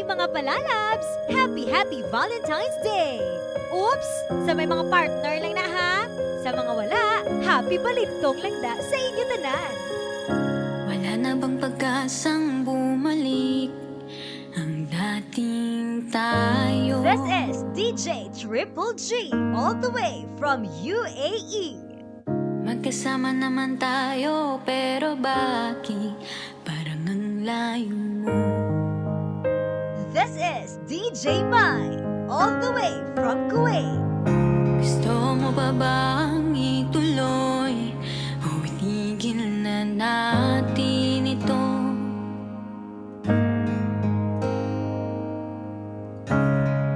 mga palalabs! Happy Valentine's Day! Oops! Sa may mga partner lang na ha? Sa mga wala, happy balintong langda sa inyo tanan! Wala na bang pag-asang bumalik ang dating tayo? This is DJ Triple G, all the way from UAE. Magkasama naman tayo, pero bakit parang ang layo mo? This is DJ Mai, all the way from Kuwait. Gusto mo ba bang ituloy o itigil na natin ito?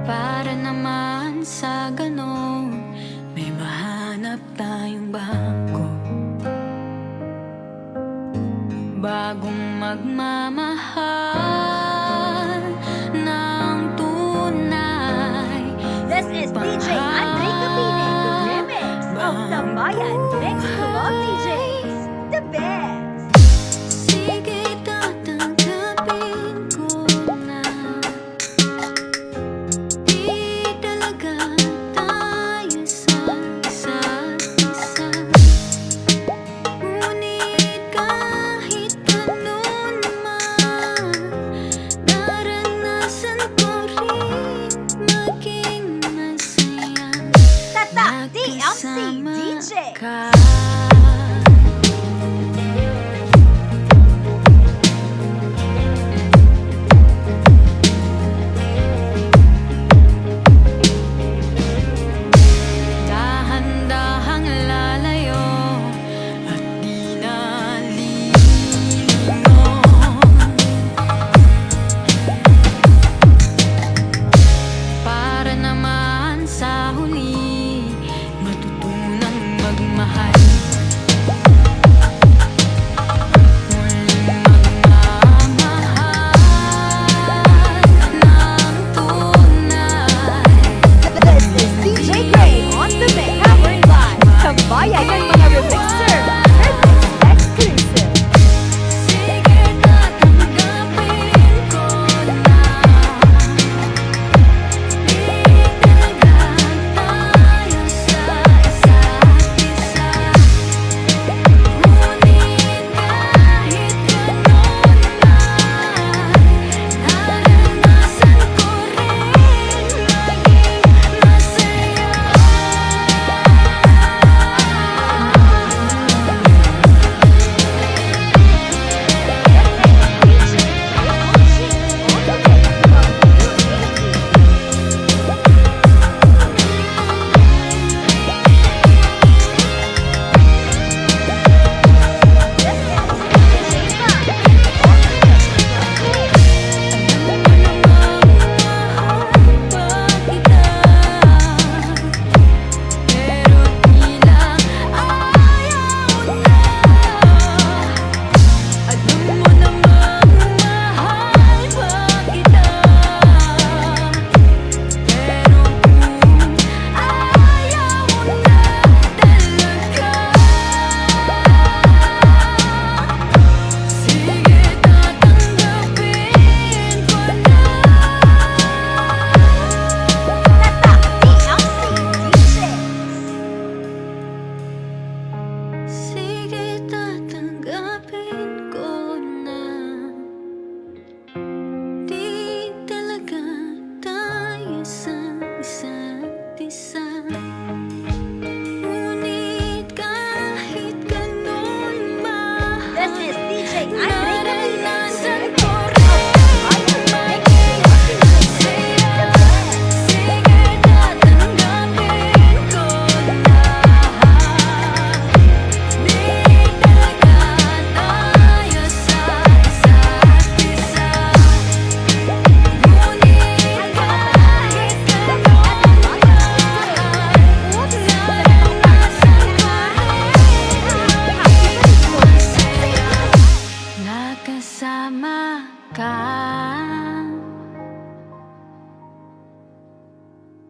Para naman sa ganon, may mahanap tayong bago. Bagong magmamahal ng tunay. This is DJ Andre Capine, the remix of Tambayan